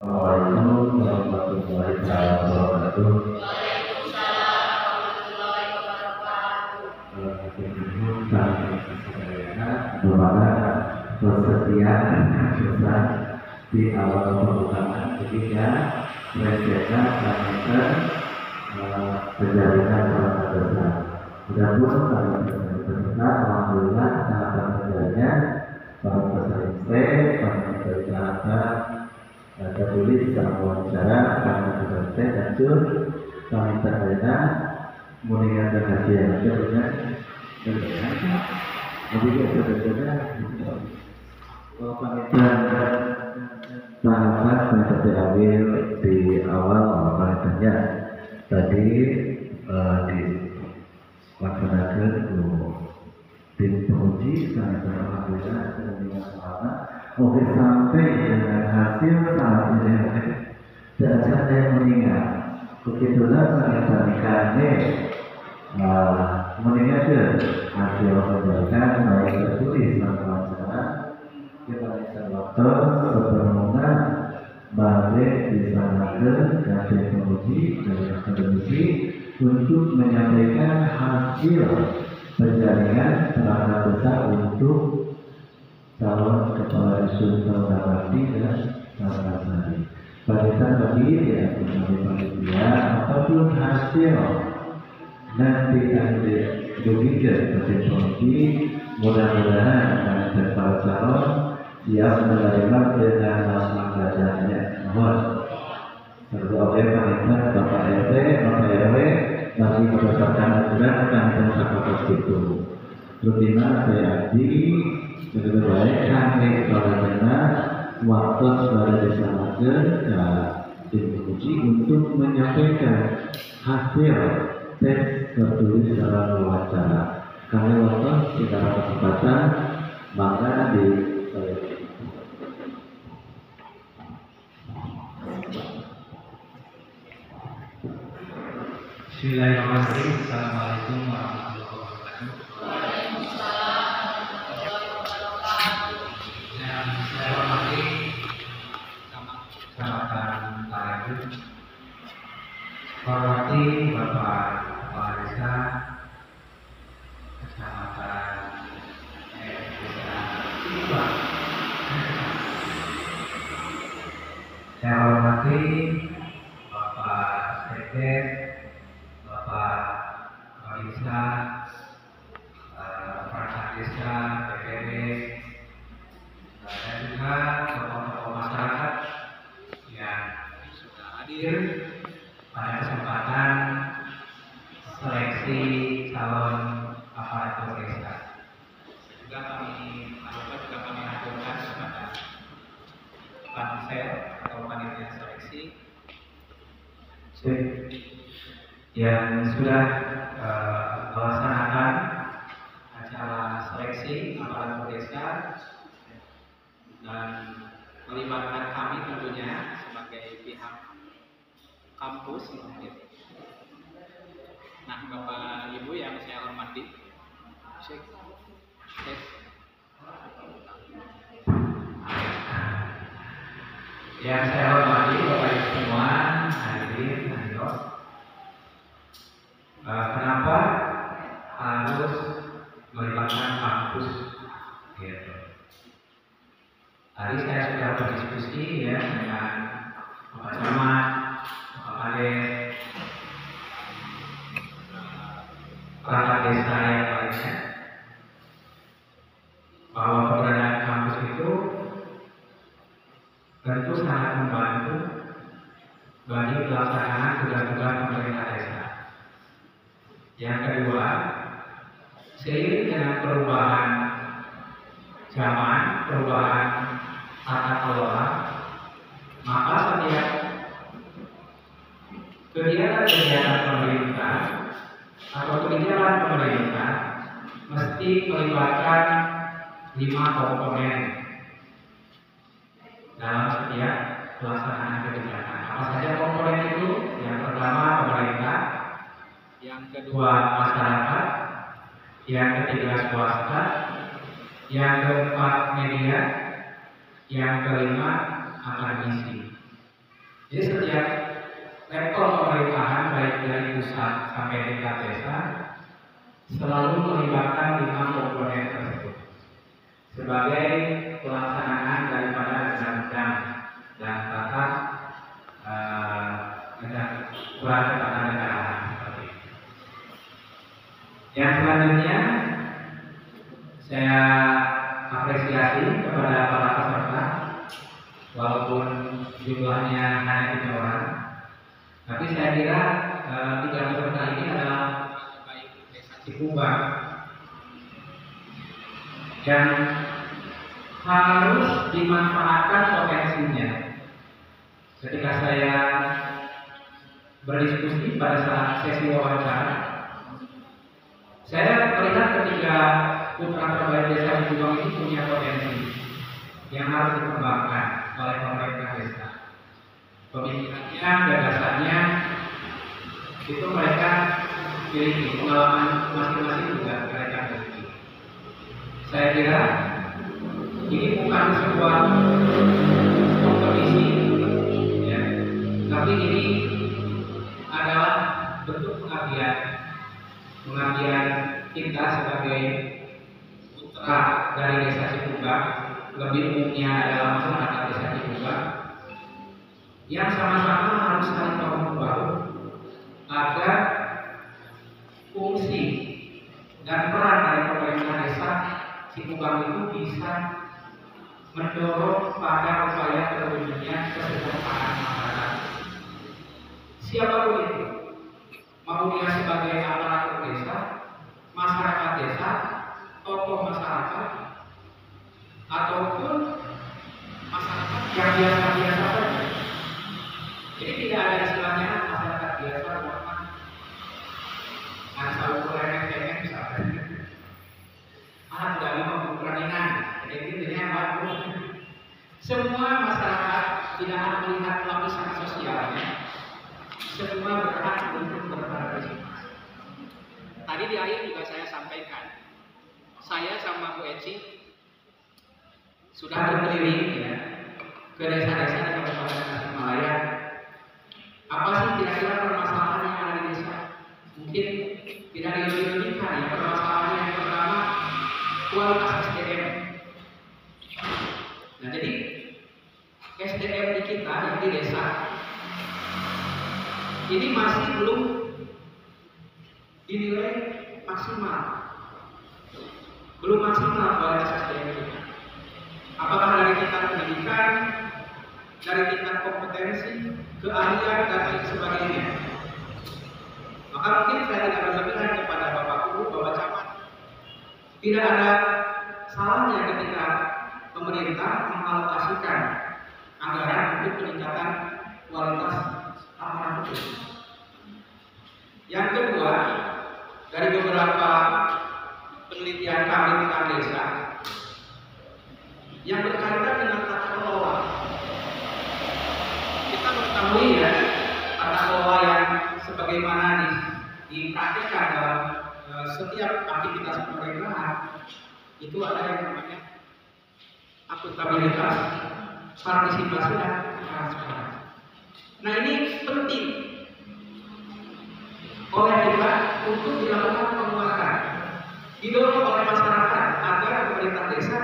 Assalamualaikum warahmatullahi wabarakatuh. Dimana kesetiaan besar di awal pembukaan ketiga rencana parameter penjaringan perangkat besar. Mudah-mudahan parameter besar alhamdulillah tahapan kerjanya parameter parameter bahasa tertulis dalam wawancara parameter dan tur parameter dana mulia dan hasil dengan lebih berbeda kalau parameter tahapan metode ambil di awal parameternya tadi dilaksanakan tim penguji sangat alhamdulillah dengan selamat. Oke, sampai dengan hasil saat ini dan saya mengingat begitulah saya sampaikan mengingatkan hasil penjelasan baik tertulis maupun wawancara kita bisa waktu sebelumnya balik disarankan dan teknologi dari akademisi untuk menyampaikan hasil penjaringan perangkat besar untuk calon kepala dinas Tawati dan Sarasari. Pada tadi ya panitia apapun hasil nanti ada demikian berteknologi mudah-mudahan dan para calon siap menerima dengan langsung gajahnya. Mohon serta oleh panitia Bapak RT, Bapak RW masih berdasarkan aturan akan mencapai itu. Rutina PAD lebih baik kami bagaimana waktu sudah disamakan tim uji untuk menyampaikan hasil tes tertulis dalam wawancara. Kami waktu secara kesempatan maka di Bismillahirrahmanirrahim. Assalamualaikum warahmatullahi wabarakatuh. Yang saya hormati Kecamatan Tarajun, hormati Bapak Kepala Desa Kecamatan Desa Ibak. Saya hormati Bapak Sekdes, Bapak Balisa, perangkat desa, PPD, dan juga tokoh-tokoh masyarakat yang sudah hadir pada kesempatan seleksi calon aparatur desa. Juga kami aturkan kepada pansel atau panitia seleksi yang sudah melaksanakan acara seleksi aparatur desa dan melibatkan kami tentunya sebagai pihak kampus. Nah, Bapak Ibu yang saya hormati, yang saya hormati Bapak Ibu semua hadirin hadirat. Kenapa harus melibatkan kampus? Gitu. Tadi saya sudah berdiskusi ya dengan Bapak Camat, Bapak Kades, perangkat desa yang lainnya, bahwa keberadaan kampus itu tentu sangat membantu bagi pelaksanaan tugas-tugas pemerintah desa. Yang kedua, seiring dengan perubahan zaman, perubahan tata kelola, maka setiap kegiatan pemerintah atau kebijakan pemerintah mesti melibatkan 5 komponen dalam setiap pelaksanaan kebijakan. Apa saja komponen itu? Yang pertama pemerintah, yang kedua masyarakat, yang ketiga swasta, yang keempat media, yang kelima akademisi. Jadi setiap level pemerintahan baik dari pusat sampai tingkat desa selalu melibatkan 5 komponen tersebut sebagai pelaksanaan daripada undang-undang dan tata aturan ketatanegaraan seperti itu. Yang selanjutnya saya apresiasi kepada para peserta, walaupun jumlahnya hanya 3 orang, tapi saya kira 3 peserta ini adalah baik desa Cikubang yang harus dimanfaatkan potensinya. Ketika saya berdiskusi pada saat sesi wawancara, saya melihat ketika putra terbaik desa Cikubang ini punya potensi yang harus dikembangkan oleh pemerintah desa. Pemikirannya, gagasannya itu mereka miliki, pengalaman masing-masing juga mereka miliki. Saya kira ini bukan sebuah kompetisi, ya, tapi ini adalah bentuk pengabdian kita sebagai putra dari desa Cikubang, lebih umumnya adalah masyarakat desa Cikubang, yang sama-sama harus saling bahu-membahu agar fungsi dan peran dari pemerintah desa Cikubang itu bisa mendorong pada upaya terwujudnya kesejahteraan masyarakat. Siapapun itu, mau dia sebagai aparatur desa, masyarakat desa, tokoh masyarakat, ataupun masyarakat yang biasa-biasa saja. Jadi tidak ada istilahnya masyarakat biasa bahkan asal ukuran misalnya. Tidak mau berperandingan, jadi intinya bagus. Semua masyarakat tidak akan melihat lapisan sosialnya. Semua berhak untuk berpartisipasi. Tadi di akhir juga saya sampaikan, saya sama Bu Eci sudah berkeliling ya, ke desa-desa di Kabupaten Tasikmalaya. Apa sih kira-kira permasalahan yang ada di desa? Mungkin tidak dilebih-lebihkan ya, permasalahan yang pertama kualitas SDM. Nah, jadi SDM di kita yang di desa ini masih belum dinilai maksimal, belum maksimal kualitas SDM kita. Apakah dari tingkat pendidikan, dari tingkat kompetensi, keahlian dan lain sebagainya. Maka mungkin saya tidak berlebihan kepada Bapak Guru, Bapak Camat. Tidak ada salahnya ketika pemerintah mengalokasikan anggaran untuk peningkatan kualitas aparatur. Yang kedua, dari beberapa penelitian kami tentang desa yang berkaitan dengan tata kelola, kita mengetahui ya tata kelola yang sebagaimana dipraktikkan dalam setiap aktivitas pemerintahan itu ada yang namanya akuntabilitas, partisipasi dan transparansi. Nah, ini penting oleh kita untuk dilakukan penguatan, didorong oleh masyarakat agar pemerintah desa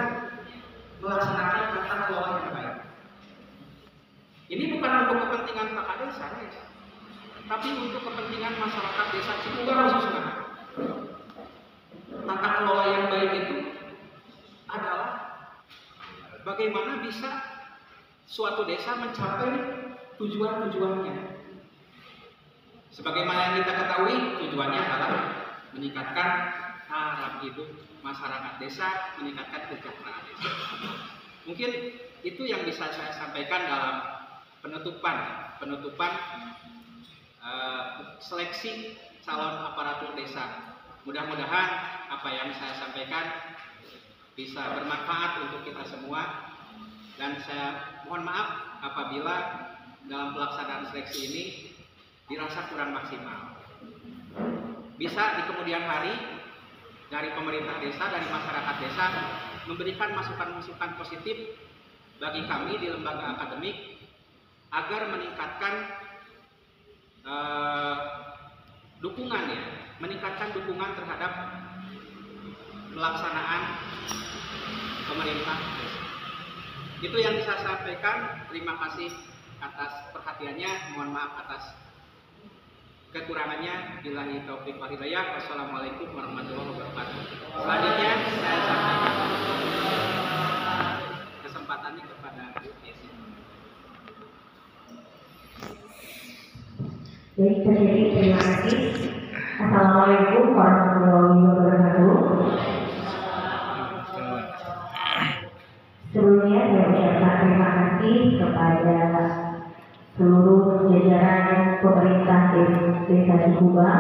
melaksanakan tata kelola yang baik. Ini bukan untuk kepentingan kakak desa, tapi untuk kepentingan masyarakat desa Cikubang khususnya. Tata kelola yang baik itu adalah bagaimana bisa suatu desa mencapai tujuan-tujuannya. Sebagaimana yang kita ketahui, tujuannya adalah meningkatkan taraf hidup masyarakat desa, meningkatkan kesejahteraan desa. Mungkin itu yang bisa saya sampaikan dalam penutupan seleksi calon aparatur desa. Mudah-mudahan apa yang saya sampaikan bisa bermanfaat untuk kita semua, dan saya mohon maaf apabila dalam pelaksanaan seleksi ini dirasa kurang maksimal. Bisa di kemudian hari dari pemerintah desa, dari masyarakat desa memberikan masukan-masukan positif bagi kami di lembaga akademik agar meningkatkan meningkatkan dukungan terhadap pelaksanaan pemerintah. Itu yang bisa saya sampaikan. Terima kasih atas perhatiannya. Mohon maaf atas kekurangannya. Billahi taufiq wal hidayah. Wassalamualaikum warahmatullahi wabarakatuh. Selanjutnya saya sampaikan kesempatannya kepada Bu Desi. Baik, terima kasih. Assalamualaikum warahmatullahi wabarakatuh. Sebelumnya saya ucapkan terima kasih kepada seluruh jajaran pemerintah Desa Cikuba,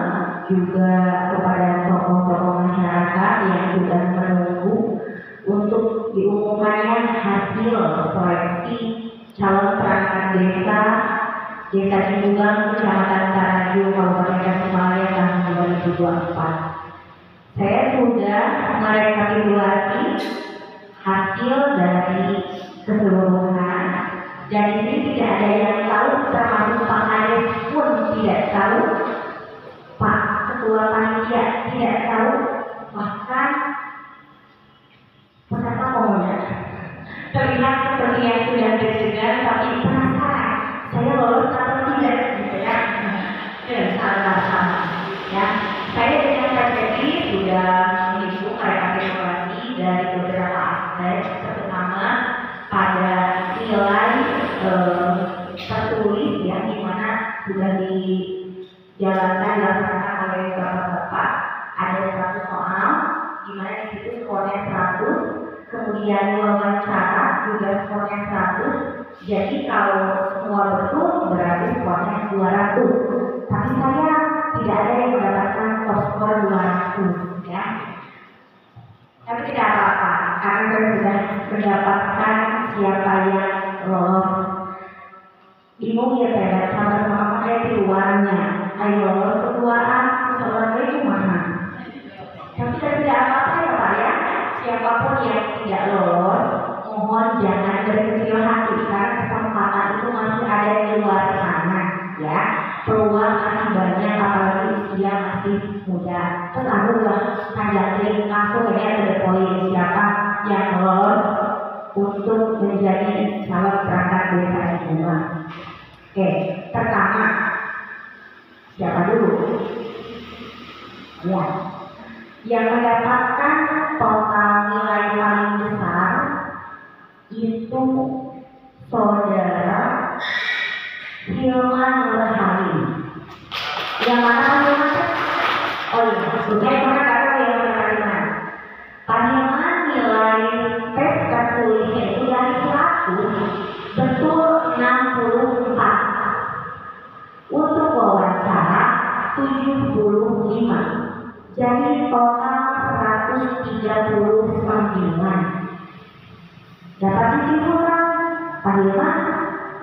juga kepada tokoh-tokoh masyarakat yang sudah menunggu untuk diumumkannya hasil seleksi calon perangkat desa Desa Cikuba, Kecamatan Karaju, Kabupaten Tasikmalaya tahun 2024. Saya sudah merekapitulasi hasil dari keseluruhan, dan ini tidak ada yang tahu, termasuk Pak Anies pun tidak tahu, Pak Ketua Panitia tidak tahu, bahkan peserta komunitas terlihat seperti yang sudah deg-degan tapi penasaran saya lolos atau tidak, gitu ya. Dan salah ya, saya dengan KPI sudah menghitung rekapitulasi dari beberapa aspek, terutama pada nilai tertulis ya, di mana sudah dilaksanakan oleh bapak-bapak. Ada 100 soal, di mana di situ skornya 100, kemudian wawancara juga skornya 100. Jadi kalau semua betul berarti skornya 200. Tapi saya tidak ada yang mendapatkan skor 200 ya. Tapi tidak apa-apa, karena saya sudah mendapatkan siapa yang lolos. Bingung ya saya, sama-sama pakai di luarnya. Ayo lolos keduaan, soalnya itu mana? Tapi tidak apa-apa ya Pak ya. Siapapun yang tidak lolos, mohon jangan berkecil hati, karena kesempatan itu masih ada di luar sana ya. Peluang masih banyak, apalagi usia masih muda. Terus aku udah ngajakin langsung ini ada poin siapa yang lolos untuk menjadi calon perangkat desa Cikuba. Oke, pertama siapa dulu? Ya, yang mendapatkan total nilai paling besar itu saudara Hilman Nurhali. Yang mana Hilman? Oh iya, sudah mana kata yang mana Hilman? Pak Hilman nilai tes tertulisnya itu dari 100 betul 64. Untuk wawancara 75. Jadi total 139. Dapat disimpulkan Pak Hilman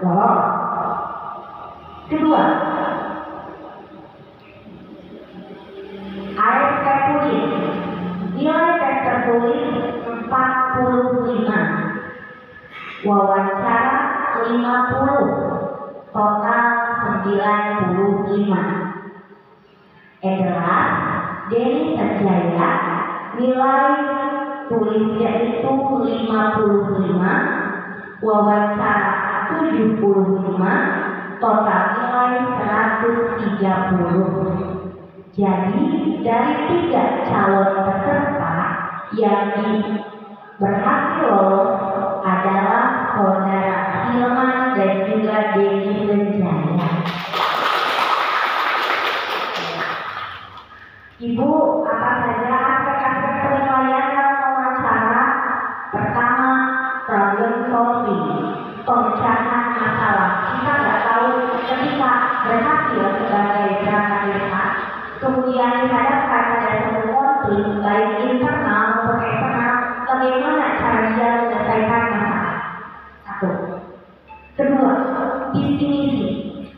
lolos. Kedua, AST tulis nilai tes tertulis 45, wawancara 50, total 95. Adalah Denny Sanjaya, nilai tulisnya itu 55, wawancara 75, total nilai 130. Jadi dari 3 calon peserta yang berhasil lolos adalah saudara Hilman dan juga Denny Sanjaya. Ibu, apa saja aspek-aspek penilaian dalam wawancara? Pertama, problem solving, pemecahan masalah. Kita nggak tahu ketika berhasil sebagai perangkat desa, kemudian dihadapkan pada satu konflik baik internal maupun eksternal, bagaimana cara dia menyelesaikan masalah? Satu. Kedua, visi misi.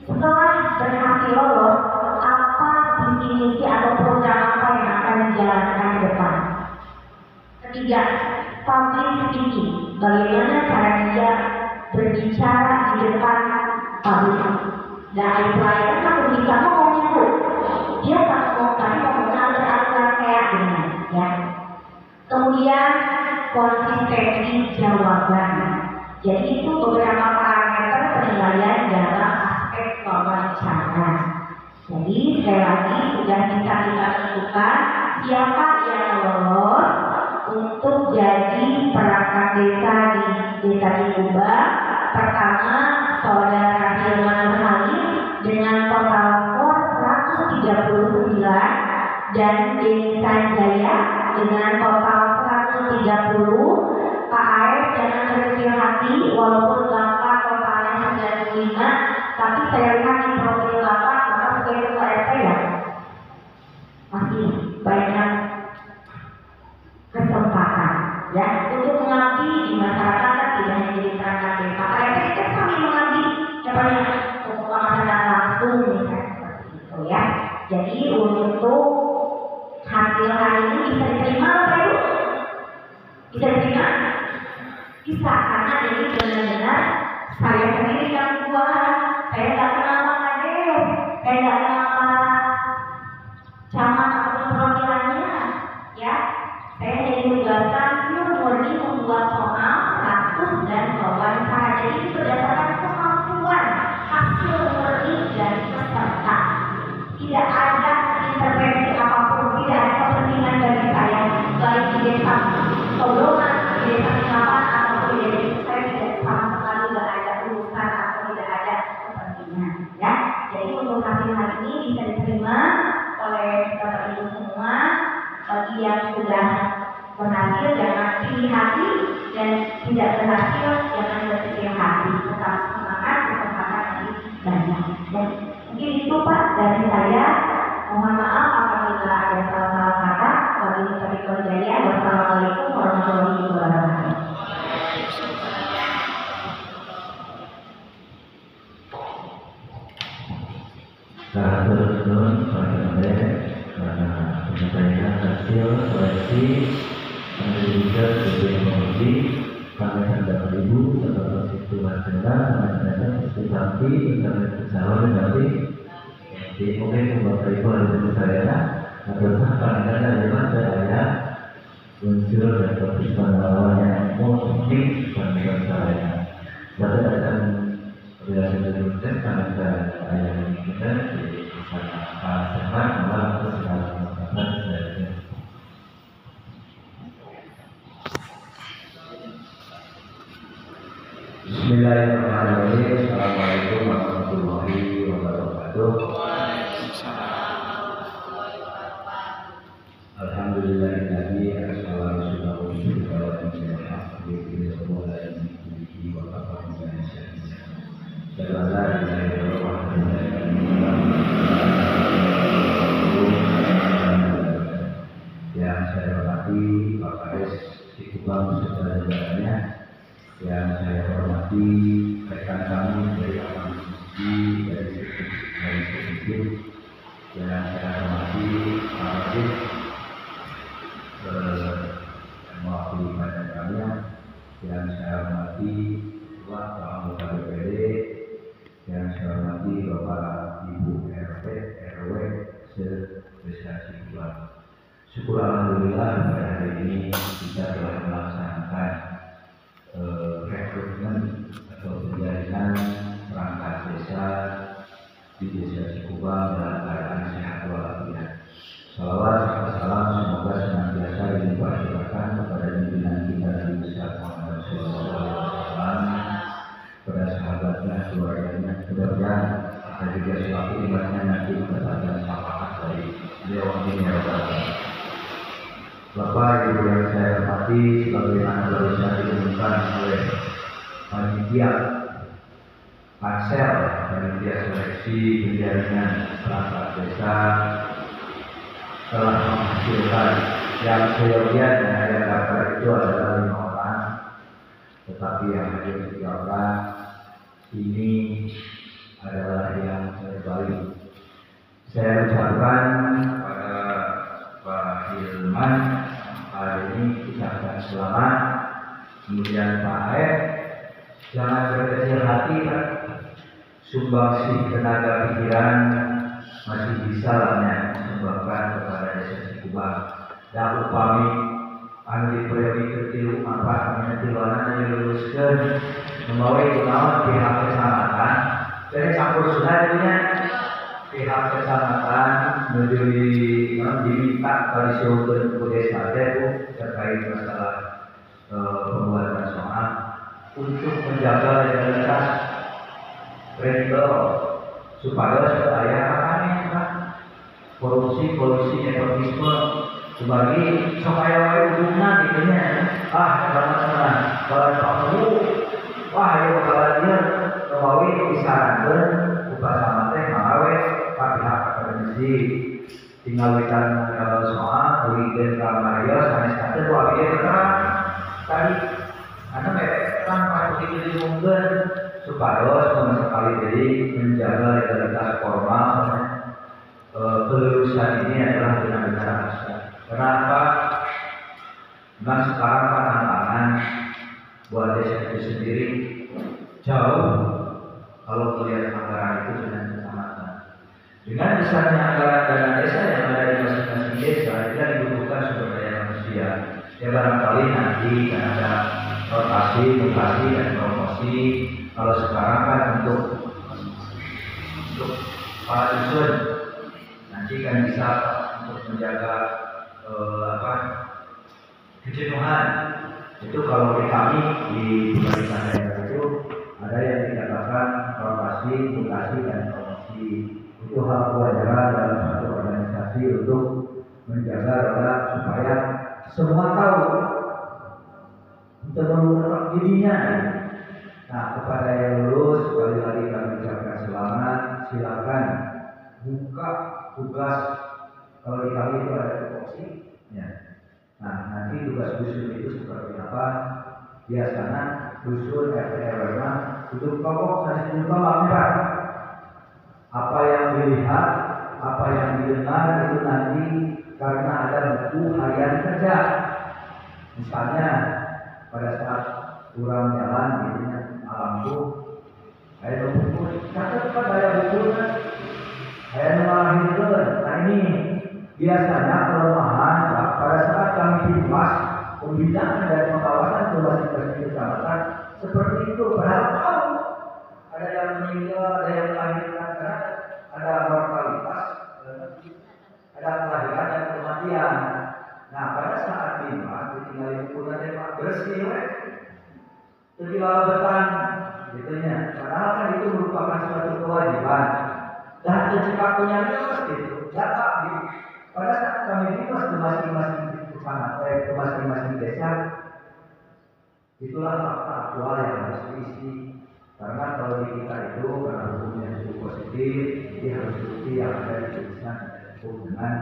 Setelah berhasil lolos, apa visi misi atau program apa yang akan dijalankan ke depan? Ketiga, public speaking. Bagaimana cara dia berbicara di depan pabrik. Dan air pelayanan kan belum bisa ngomong itu. Dia ngomongnya alur-alur kayak gini, ya. Kemudian konsistensi jawaban. Jadi itu beberapa parameter penilaian dalam aspek wawancara. Jadi sekali lagi sudah bisa kita tentukan siapa yang lolos untuk jadi perangkat desa di Desa Cikuba. Pertama, Saudara Hilman Halim dengan total skor 139 dan Deni Sanjaya dengan total 130. Pak Air jangan berkecil hati walaupun Bapak totalnya 95, tapi saya lihat di profil Bapak sebagai ketua RT ya masih banyak kesempatan ya untuk mengabdi di masyarakat kan tidak hanya jadi perangkat desa. Pak RT kita sambil mengabdi yang banyak masyarakat langsung misalnya seperti itu ya. Jadi untuk hasil hari ini bisa diterima Bapak Ibu? Bisa diterima? Bisa, karena ini benar-benar saya sendiri yang buat. Saya nggak kenal Pak Kades, saya nggak kenal camat atau perwakilannya, ya. Saya hanya tugaskan murni membuat soal, status dan wawancara. Jadi itu berdasarkan kemampuan hasil murni dari peserta. Tidak ada intervensi apapun, tidak ada kepentingan dari saya, baik di desa Tolongan, di desa Sinapan ataupun di desa saya tidak sama sekali tidak ada urusan atau tidak ada kepentingan, ya. Jadi untuk hasil hari ini bisa diterima oleh Bapak Ibu semua. Bagi yang sudah berhasil jangan pilih hati dan tidak berhasil jangan berkecil hati. Tetap semangat, kesempatan masih banyak. Dan mungkin itu Pak dari saya. Mohon maaf apabila ada salah-salah kata. Wabillahi taufiq. Wassalamualaikum warahmatullahi wabarakatuh. Terus karena penyampaian hasil seleksi pendidikan teknologi pada tanggal 2000 atau situ masalah dengan seperti internet calon nanti di mungkin Bapak Ibu ada saya atau sampai ada mana saya unsur dan topik pengawalan yang penting pada saya. Pada dasar berdasarkan tentang ayat kita di sana sehat malam kesehatan saya. Bismillahirrahmanirrahim. Assalamualaikum warahmatullahi wabarakatuh. Alhamdulillahilladzi arsala rasulahu bil huda wa haqqi bil huda wa kafaru billahi syahida. Sallallahu alaihi wa yang saya hormati Pak Kades Cikuba beserta jajarannya, yang saya hormati rekan kami dari Amanisi dari Sedikit, yang saya hormati Pak Kades mewakili badan kami, yang saya hormati Pak Anggota DPD, yang saya hormati Bapak Ibu RT RW se-Desa Cikuba. Syukur alhamdulillah pada hari ini kita telah melaksanakan rekrutmen atau penjaringan perangkat desa di Desa Cikuba dalam keadaan sehat walafiat. Salawat serta salam semoga senantiasa dilimpahkan kepada pimpinan kita di Besar Muhammad SAW, kepada sahabatnya, keluarganya, mudah-mudahan kita juga selalu ibaratnya nanti mendapatkan syafaat dari beliau ini ya Allah. Bapak Ibu yang saya hormati, sebagaimana baru saja diumumkan oleh panitia Pansel, panitia seleksi penjaringan perangkat desa telah menghasilkan yang saya lihat dan ada daftar itu adalah 5 orang, tetapi yang hadir 3 orang ini adalah yang terbaik. Saya ucapkan pada Pak Hilman hari ini ucapkan selamat. Kemudian Pak Air jangan berkecil hati Pak, sumbangsi tenaga pikiran masih bisa lah sumbangkan kepada desa Cikubang. Dan upami anu di periode ketilu empat menitilanan diluluskan membawa kunaon pihak kecamatan dari campur sunatnya pihak kecamatan menuju diminta kali suruh ke desa itu terkait masalah pembuatan soal untuk menjaga legalitas kredibel supaya supaya makanya korupsi nepotisme sebagai supaya ujungnya gitunya kalau kamu ayo kalau dia melalui disarankan upah teh mawe pihak akademisi tinggal wetan soal berikan kamarya sanes kate dua dia terang tadi anu kan patut diumumkan supaya sama sekali jadi menjaga legalitas formal kelulusan ini adalah benar-benar asal. Kenapa? Memang sekarang tantangan buat desa itu sendiri jauh kalau melihat anggaran itu dengan kecamatan. Dengan besarnya anggaran dana desa yang ada di masing-masing desa, kita dibutuhkan sumber daya manusia. Ya barangkali nanti akan ada rotasi, mutasi, dan promosi. Kalau sekarang kan untuk para dusun nanti kan bisa untuk menjaga kejenuhan. Itu kalau di kami di pemerintahan daerah itu ada yang dikatakan rotasi, mutasi, dan promosi. Itu hal kewajaran dalam satu organisasi untuk menjaga roda supaya semua tahu untuk mengungkap dirinya. Nah, kepada yang lulus sekali lagi kami ucapkan selamat. Silakan buka tugas kalau di kami itu ada tupoksi. Ya. Nah, nanti tugas dusun itu seperti apa? Biasanya dusun RT RW untuk pokok saya sebut apa yang dilihat, apa yang didengar itu nanti karena ada buku harian kerja. Misalnya pada saat kurang jalan gitu malam itu ada buku, catat kan ada buku kan? Ada mengalami nah ini biasanya kelemahan pada saat kami di kelas pembinaan dan pengawasan tugas-tugas kecamatan seperti itu. Padahal tahu ada yang meninggal, ada yang melahirkan karena ada mortalitas, ada kelahiran dan kematian. Nah pada saat dimas ditinggal buku nanti bersih, terjual betan, gitunya. Padahal kan itu merupakan suatu kewajiban. Dan jika punya gitu, data pada saat kami dimas ke masing-masing kecamatan, ke masing-masing desa, itulah fakta aktual yang harus diisi. Karena kalau di kita itu karena hukumnya cukup positif, jadi harus bukti yang ada di tulisan dengan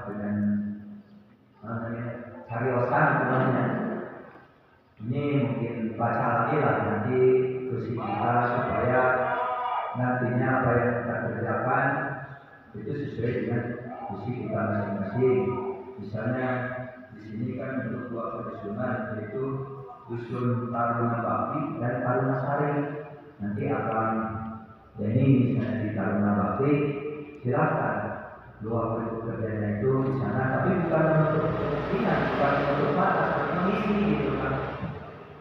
dengan cariosan namanya. Ini mungkin baca lagi lah nanti kursi kita supaya nantinya apa yang kita kerjakan itu sesuai dengan visi kita masing-masing. Misalnya di sini kan untuk dua pedusunan yaitu dusun Taruna Bakti dan Taruna Sari. Nanti akan jadi misalnya di Taruna Bakti silakan dua pekerjanya itu di sana, tapi bukan untuk kepentingan, bukan untuk batas, tapi mengisi gitu kan.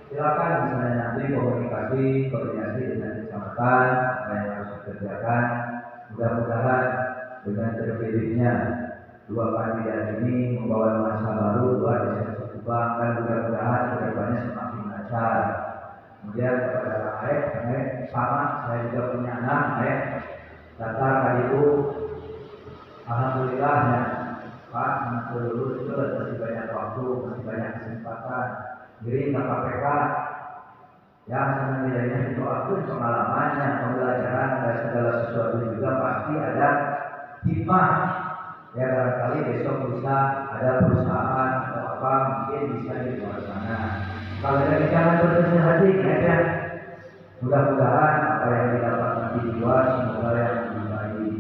Silakan misalnya nanti koordinasi dengan kecamatan apa yang harus dikerjakan. Mudah-mudahan dengan terpilihnya dua kandidat ini membawa nuansa baru buat desa Cikubang dan mudah-mudahan kedepannya semakin lancar. Kemudian kepada Aek sama saya juga punya anak Aek datang tadi itu alhamdulillah ya Pak anak lulus itu masih banyak waktu, masih banyak kesempatan. Jadi KPK yang nilainya itu aku pengalamannya, pembelajaran dan segala sesuatu juga pasti ada hikmah. Ya barangkali besok bisa ada perusahaan atau apa mungkin bisa di luar sana. Kalau dari jangan berkecil hati ya. Mudah-mudahan apa yang didapat nanti di luar semoga yang lebih baik.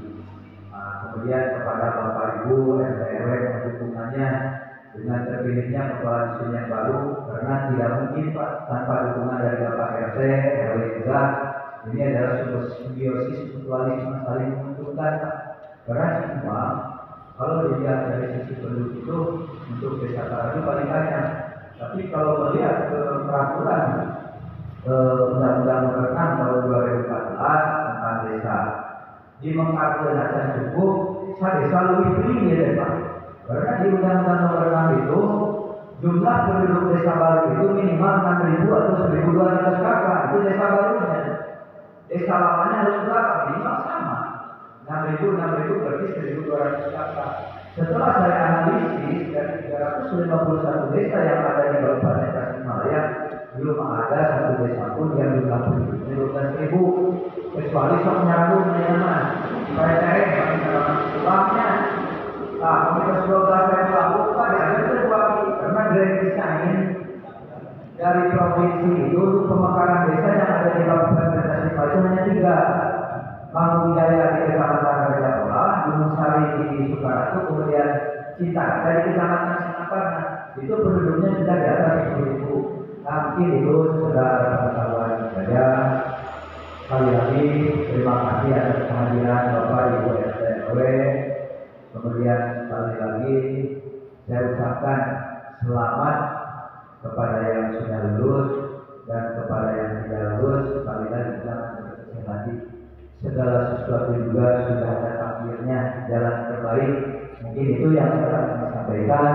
Kemudian kepada Bapak Ibu RT RW yang dukungannya dengan terpilihnya kepala dusun yang baru, karena tidak mungkin Pak tanpa dukungan dari Bapak RT, RW juga. Ini adalah sebuah simbiosis mutualisme saling menguntungkan Pak. Karena semua kalau dilihat dari sisi penduduk itu untuk desa Karaju paling banyak. Tapi kalau melihat peraturan Undang-Undang Nomor 6 tahun 2014 tentang desa, di mengkalkulasikan cukup desa lebih tinggi ya Pak. Karena di Undang-Undang Nomor 6 itu jumlah penduduk desa baru itu minimal 6.000 atau 1.200 kakak. Itu desa barunya. Desa lamanya harus berapa? Minimal sama. 6.000 berarti 1.200 kakak. Setelah saya analisis dari 351 desa yang ada di Kabupaten Tasikmalaya, belum ada satu desa pun yang jumlah penduduknya 12.000. Kecuali sok nyambung teman-teman. Saya cari uangnya. Nah, komunitas 12 saya melakukan ya, ada terbuat karena grand design dari provinsi itu pemekaran desa yang ada di Kabupaten Tasikmalaya itu hanya 3. Bangun Jaya di Kecamatan Rajapola, Gunung Sari di Sukaratu, kemudian Citak dari Kecamatan Singaparna. Itu penduduknya sudah di atas 10.000. Nah, mungkin itu sudah pengetahuan saja. Sekali lagi terima kasih atas kehadiran Bapak Ibu RT RW. Kemudian sekali lagi saya ucapkan selamat kepada yang sudah lulus dan kepada yang tidak lulus. Sekali lagi jangan berkecil hati. Segala sesuatu juga sudah ada takdirnya, jalan terbaik. Mungkin itu yang saya sampaikan.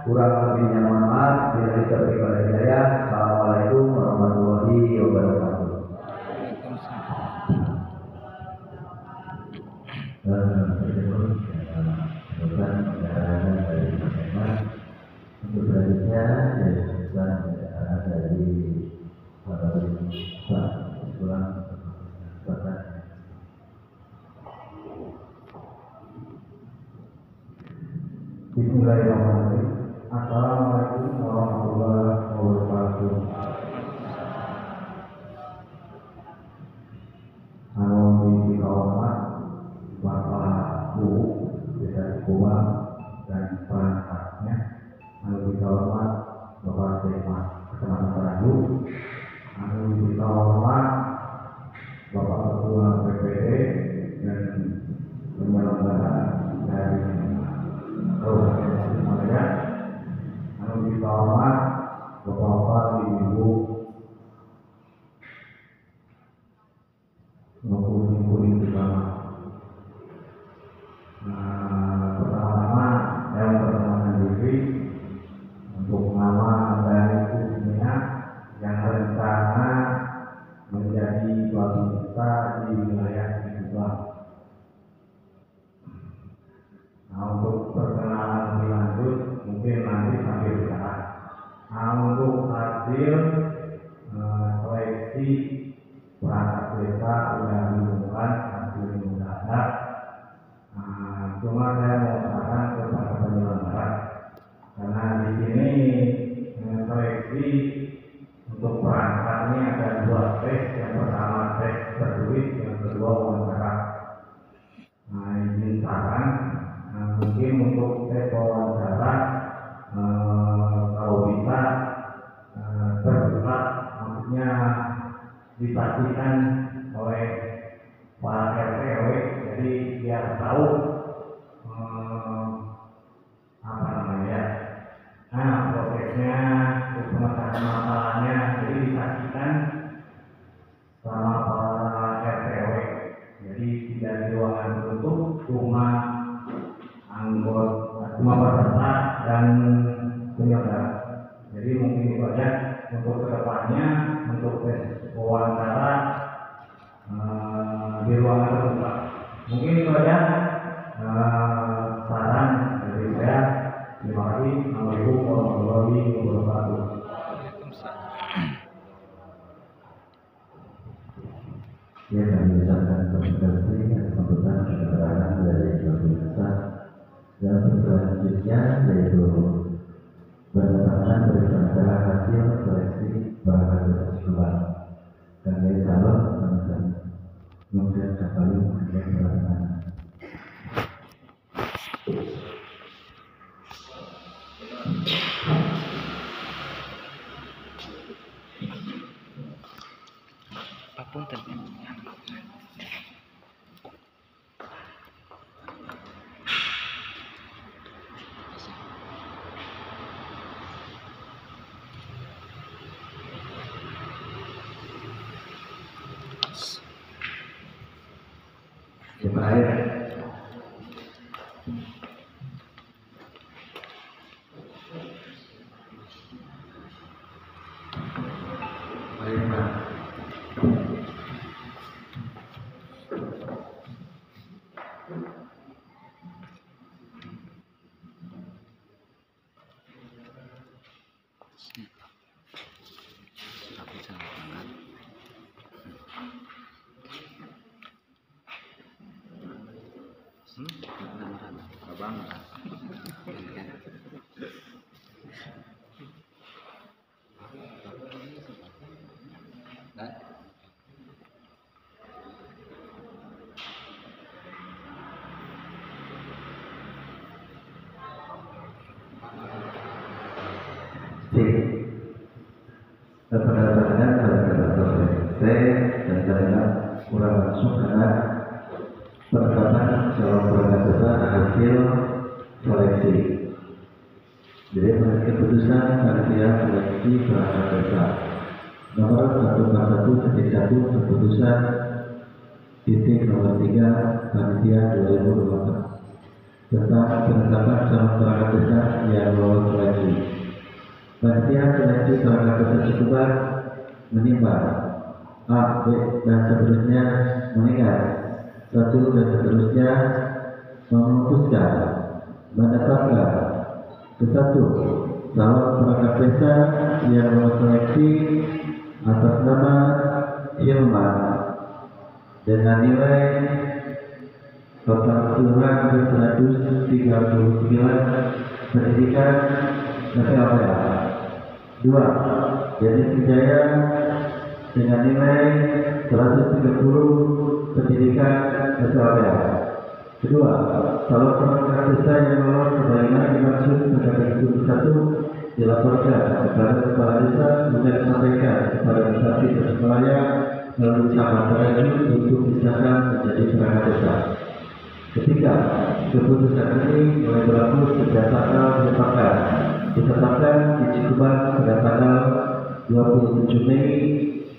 Kurang lebihnya mohon maaf. Bila diterima oleh hidayah. Assalamualaikum warahmatullahi wabarakatuh. Untuk selanjutnya dilanjutkan dari Bapak Pulang Bapak. Bismillahirrahmanirrahim. Assalamualaikum warahmatullahi wabarakatuh. Alhamdulillah dihormat Bapak Bu Desa Cikuba dan perangkatnya. Alhamdulillah dihormat Bapak Sekmas Kecamatan Karaju. Alhamdulillah dihormat Bapak Ketua PPD dan penyelenggara dari Kabupaten Tasikmalaya. Alhamdulillah dihormat Bapak-bapak, ibu-ibu, maupun ibu bersama. Pertama-tama saya memperkenalkan diri untuk nama dari Kusmina yang rencana menjadi suatu desa di wilayah Cikuba. Nah, untuk perkenalan lebih lanjut mungkin nanti sambil bicara. Nah, untuk hasil seleksi perangkat desa sudah diumumkan, hasil sudah ada. Cuma saya mau saran kepada penyelenggara karena di sini seleksi untuk perangkat ini ada 2 tes. Yang pertama tes tertulis, yang kedua wawancara. Nah, izin saran, mungkin untuk tes wawancara kalau bisa terbuka, maksudnya dipastikan oleh Pak RT RW, jadi biar tahu apa namanya, prosesnya, pemecahan masalahnya, jadi dipastikan sama Pak RT RW. Jadi tidak di ruangan tertutup, cuma peserta dan penyelenggara. Jadi mungkin itu aja untuk kedepannya, untuk tes wawancara di ruangan terbuka. Mungkin itu aja saran dari saya. Terima kasih. Assalamualaikum warahmatullahi wabarakatuh. Ya, kami ucapkan terima kasih atas sambutan keterangan dari pemirsa. Dan selanjutnya yaitu bertentangan bersama hasil seleksi bahan tersebut. Kami calon teman-teman mungkin kembali mengenai pertanyaan. Yang terakhir. Baik, Pak. Abang. Terkadang dan kadang kurang masuk karena penetapan calon perangkat desa hasil seleksi. Jadi keputusan panitia seleksi perangkat desa nomor 141/1 keputusan titik nomor 3 panitia 2024 tentang penetapan calon perangkat desa yang lolos seleksi. Panitia seleksi perangkat desa Cikuba menimbang A, B, dan seterusnya meninggal 1 dan seterusnya memutuskan menetapkan ke-1 calon perangkat desa yang lolos seleksi atas nama Hilman dengan nilai total keseluruhan 139 pendidikan SLTA. 2. Jadi Wijaya dengan nilai 130 pendidikan SLTA. Kedua, calon perangkat desa yang lolos sebagaimana dimaksud pada ketentuan 1 dilaporkan kepada kepala desa dan disampaikan kepada Bupati Tasikmalaya melalui cabang Teraju untuk disahkan menjadi perangkat desa. Ketiga, keputusan ini mulai berlaku sejak tanggal ditetapkan di Cikuba pada tanggal 27 Mei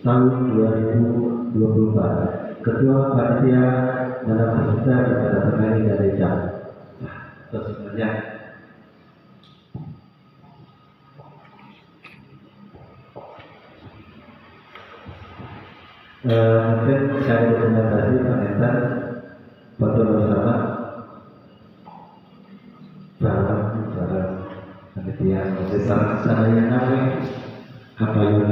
tahun 2024. Ketua Panitia dalam peserta kepada Tengah dari Jam. Sebenarnya mungkin saya dokumentasi pengentan foto bersama cara panitia. Saya yang nabi apa yang